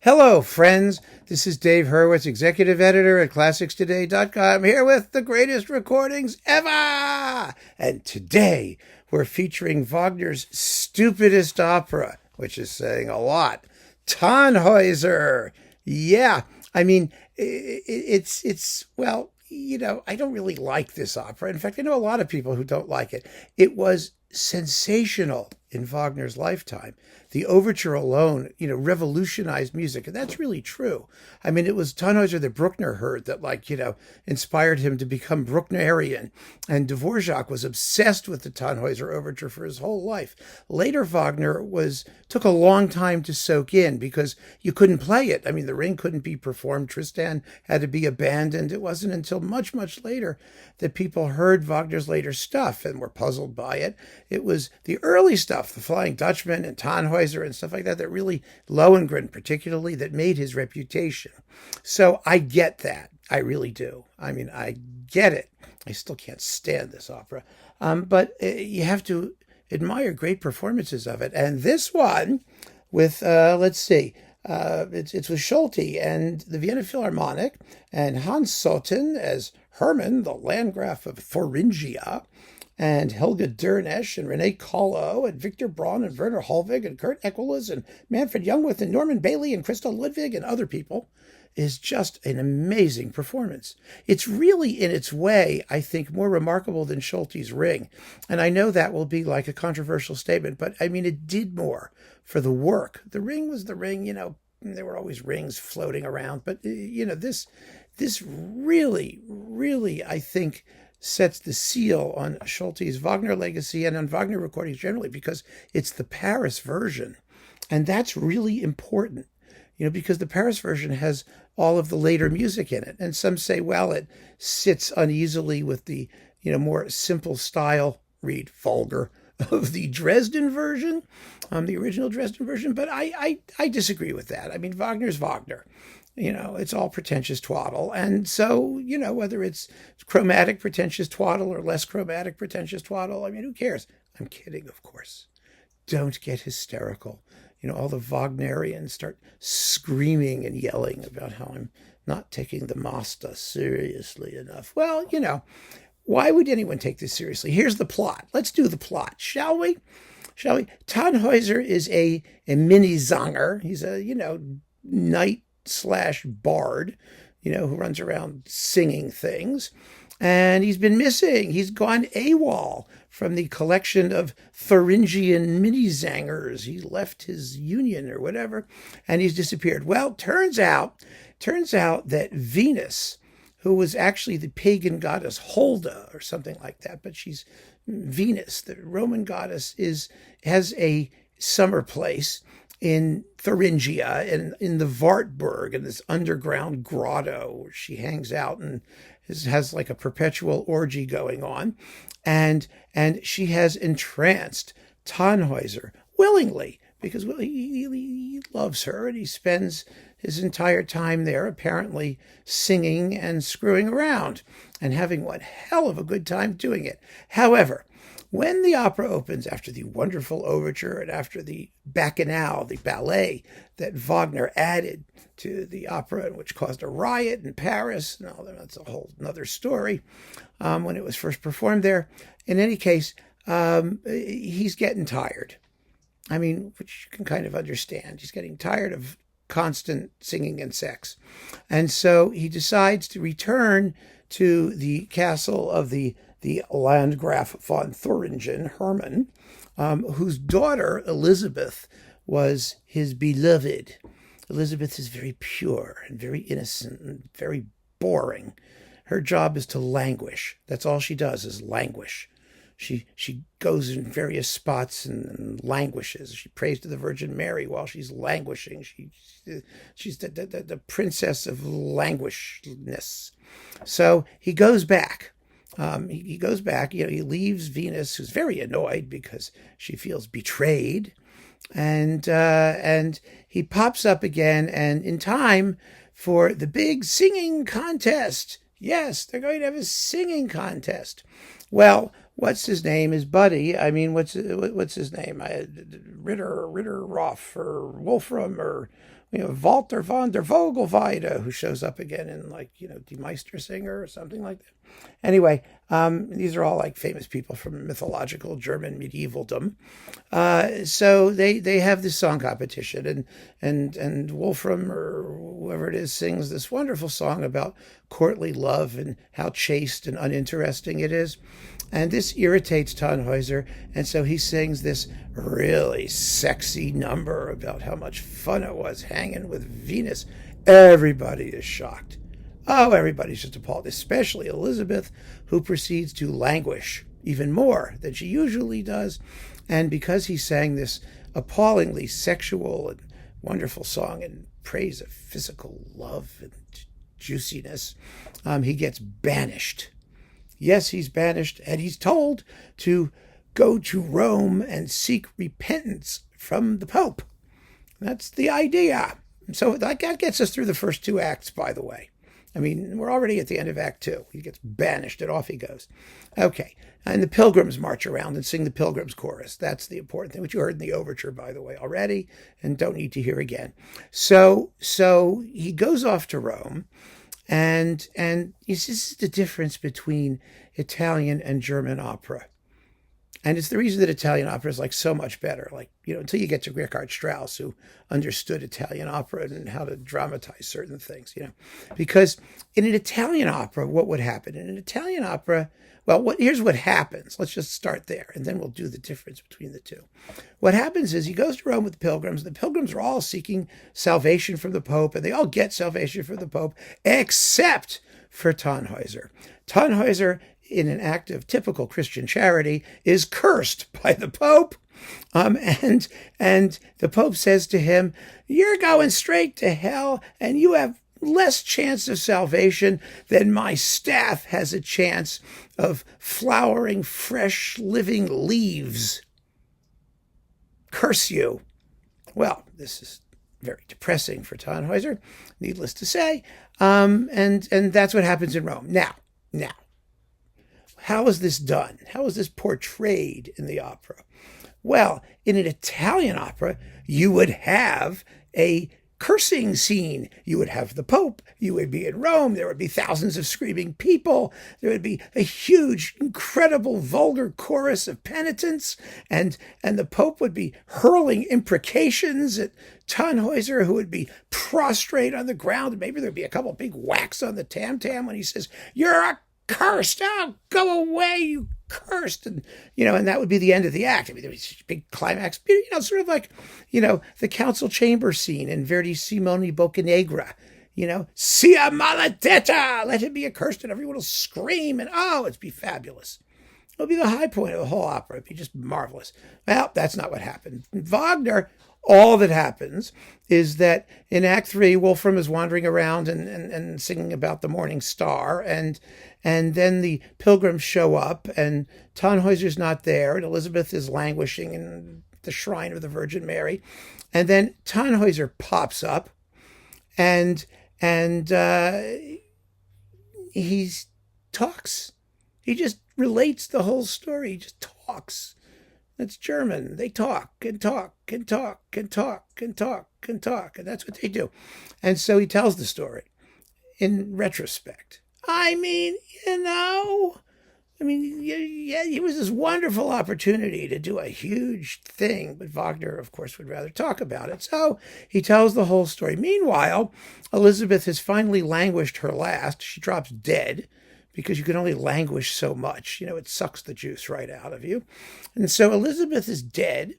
Hello, friends. This is Dave Hurwitz, executive editor at ClassicsToday.com, here with the greatest recordings ever. And today we're featuring Wagner's stupidest opera, which is saying a lot. Tannhäuser. Yeah, I mean, well, I don't really like this opera. In fact, I know a lot of people who don't like it. It was sensational in Wagner's lifetime. The overture alone, revolutionized music. And that's really true. I mean, it was Tannhäuser that Bruckner heard that, inspired him to become Brucknerian. And Dvorak was obsessed with the Tannhäuser overture for his whole life. Later, Wagner took a long time to soak in because you couldn't play it. I mean, the Ring couldn't be performed. Tristan had to be abandoned. It wasn't until much, much later that people heard Wagner's later stuff and were puzzled by it. It was the early stuff, the Flying Dutchman and Tannhäuser and stuff like that really, Lohengrin particularly, that made his reputation. So I get that. I really do. I mean, I get it. I still can't stand this opera. But you have to admire great performances of it. And this one with, it's with Solti and the Vienna Philharmonic and Hans Sotin as Hermann, the Landgraf of Thuringia, and Helga Dernesch and René Kollo and Victor Braun and Werner Holweg and Kurt Equeles and Manfred Jungwirth and Norman Bailey and Christa Ludwig and other people is just an amazing performance. It's really, in its way, I think, more remarkable than Solti's Ring. And I know that will be like a controversial statement, but I mean, it did more for the work. The Ring was the Ring, there were always rings floating around. But, this really, really, I think, sets the seal on Solti's Wagner legacy and on Wagner recordings generally, because it's the Paris version. And that's really important, because the Paris version has all of the later music in it. And some say, well, it sits uneasily with the, more simple style, read vulgar, of the Dresden version, the original Dresden version. But I disagree with that. I mean, Wagner's Wagner. It's all pretentious twaddle. And so, whether it's chromatic pretentious twaddle or less chromatic pretentious twaddle, I mean, who cares? I'm kidding, of course. Don't get hysterical. All the Wagnerians start screaming and yelling about how I'm not taking the Master seriously enough. Well, why would anyone take this seriously? Here's the plot. Let's do the plot, shall we? Tannhäuser is a mini-zanger. He's a, knight/bard, who runs around singing things. And he's been missing. He's gone AWOL from the collection of Thuringian mini-zangers. He left his union or whatever, and he's disappeared. Well, turns out that Venus, who was actually the pagan goddess Holda or something like that, but she's Venus, the Roman goddess, has a summer place in Thuringia and in the Wartburg, in this underground grotto where she hangs out and has like a perpetual orgy going on. And she has entranced Tannhäuser willingly, because he loves her, and he spends his entire time there apparently singing and screwing around and having one hell of a good time doing it. However, when the opera opens, after the wonderful overture and after the bacchanal, the ballet that Wagner added to the opera, which caused a riot in Paris, no, that's a whole another story, when it was first performed there. In any case, he's getting tired. I mean, which you can kind of understand. He's getting tired of constant singing and sex. And so he decides to return to the castle of the Landgraf von Thuringen, Hermann, whose daughter, Elizabeth, was his beloved. Elizabeth is very pure and very innocent and very boring. Her job is to languish. That's all she does, is languish. She goes in various spots and languishes. She prays to the Virgin Mary while she's languishing. She's the princess of languishness. So he goes back. He goes back. He leaves Venus, who's very annoyed because she feels betrayed, and he pops up again, and in time for the big singing contest. Yes, they're going to have a singing contest. Well, what's his name? His buddy. I mean, what's his name? Ritter Roth or Wolfram or Walter von der Vogelweide, who shows up again in Die Meistersinger or something like that. Anyway, these are all like famous people from mythological German medievaldom. So they have this song competition, and Wolfram or whoever it is sings this wonderful song about courtly love and how chaste and uninteresting it is. And this irritates Tannhäuser, and so he sings this really sexy number about how much fun it was hanging with Venus. Everybody is shocked. Oh, everybody's just appalled, especially Elizabeth, who proceeds to languish even more than she usually does. And because he sang this appallingly sexual and wonderful song in praise of physical love and juiciness, he gets banished. Yes, he's banished, and he's told to go to Rome and seek repentance from the Pope. That's the idea. So that gets us through the first two acts, by the way. I mean, we're already at the end of Act 2. He gets banished and off he goes. Okay, and the pilgrims march around and sing the Pilgrims Chorus. That's the important thing, which you heard in the overture, by the way, already, and don't need to hear again. So he goes off to Rome, and this is the difference between Italian and German opera. And it's the reason that Italian opera is like so much better. Like, until you get to Richard Strauss, who understood Italian opera and how to dramatize certain things, Because in an Italian opera, what would happen? In an Italian opera, here's what happens. Let's just start there, and then we'll do the difference between the two. What happens is he goes to Rome with the pilgrims. The pilgrims are all seeking salvation from the Pope, and they all get salvation from the Pope, except for Tannhäuser. Tannhäuser, in an act of typical Christian charity, is cursed by the Pope. And the Pope says to him, "You're going straight to hell, and you have less chance of salvation than my staff has a chance of flowering fresh living leaves. Curse you." Well, this is very depressing for Tannhäuser, needless to say. And that's what happens in Rome. Now, how is this done? How is this portrayed in the opera? Well, in an Italian opera, you would have a cursing scene. You would have the Pope. You would be in Rome. There would be thousands of screaming people. There would be a huge, incredible, vulgar chorus of penitents. And the Pope would be hurling imprecations at Tannhäuser, who would be prostrate on the ground. And maybe there'd be a couple big whacks on the tam-tam when he says, "You're a cursed. Oh, go away, you cursed." And, and that would be the end of the act. I mean, there was a big climax, sort of like, the council chamber scene in Verdi's Simone Boccanegra, "Sia maledetta," let him be accursed, and everyone will scream, and it'd be fabulous. It would be the high point of the whole opera. It'd be just marvelous. Well, that's not what happened. Wagner, all that happens is that in Act 3, Wolfram is wandering around and singing about the morning star, and then the pilgrims show up, and Tannhäuser's not there, and Elizabeth is languishing in the shrine of the Virgin Mary, and then Tannhäuser pops up, and he talks. He just relates the whole story. He just talks. That's German. They talk and talk and talk and talk and talk and talk, and that's what they do. And so he tells the story in retrospect. I mean, it was this wonderful opportunity to do a huge thing, but Wagner, of course, would rather talk about it. So he tells the whole story. Meanwhile, Elizabeth has finally languished her last. She drops dead, because you can only languish so much. It sucks the juice right out of you. And so Elizabeth is dead,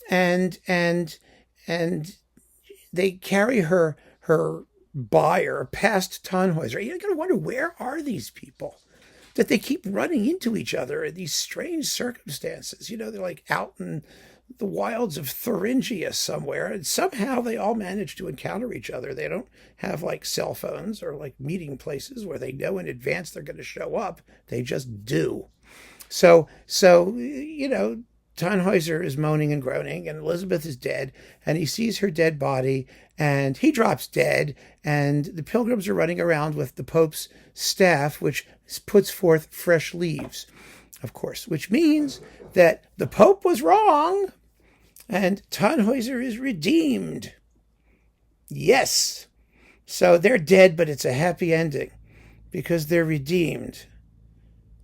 and they carry her bier past Tannhäuser. You're going to wonder, where are these people that they keep running into each other in these strange circumstances? They're like out in the wilds of Thuringia somewhere, and somehow they all manage to encounter each other. They don't have like cell phones or like meeting places where they know in advance they're going to show up. They just do. So Tannhäuser is moaning and groaning, and Elizabeth is dead, and he sees her dead body, and he drops dead, and the pilgrims are running around with the Pope's staff, which puts forth fresh leaves, of course, which means that the Pope was wrong, and Tannhäuser is redeemed. Yes. So they're dead, but it's a happy ending because they're redeemed.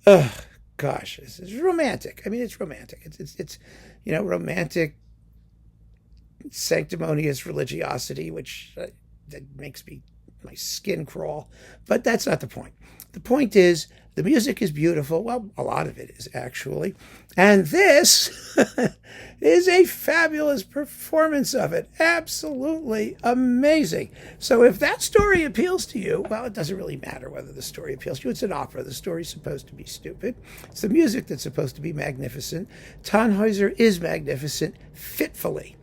Ugh, gosh, this is romantic. I mean, it's romantic. It's romantic sanctimonious religiosity, which that makes my skin crawl. But that's not the point. The point is the music is beautiful. Well, a lot of it is actually. And this is a fabulous performance of it. Absolutely amazing. So if that story appeals to you, well, it doesn't really matter whether the story appeals to you. It's an opera. The story's supposed to be stupid. It's the music that's supposed to be magnificent. Tannhäuser is magnificent, fitfully.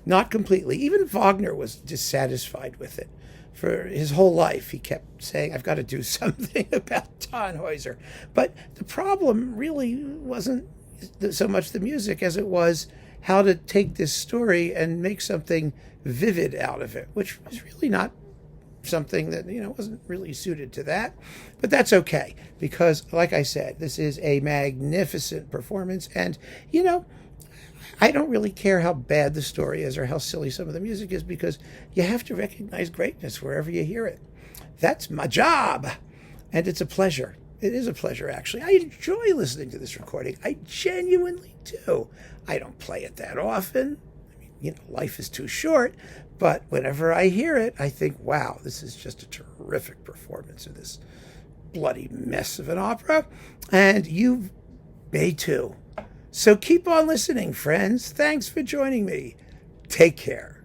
Not completely. Even Wagner was dissatisfied with it. For his whole life, he kept saying, I've got to do something about Tannhäuser. But the problem really wasn't so much the music as it was how to take this story and make something vivid out of it, which was really not something that, wasn't really suited to that. But that's okay, because, like I said, this is a magnificent performance. And, I don't really care how bad the story is or how silly some of the music is, because you have to recognize greatness wherever you hear it. That's my job. And it's a pleasure. It is a pleasure, actually. I enjoy listening to this recording. I genuinely do. I don't play it that often. I mean, life is too short. But whenever I hear it, I think, wow, this is just a terrific performance of this bloody mess of an opera. And you may too. So keep on listening, friends. Thanks for joining me. Take care.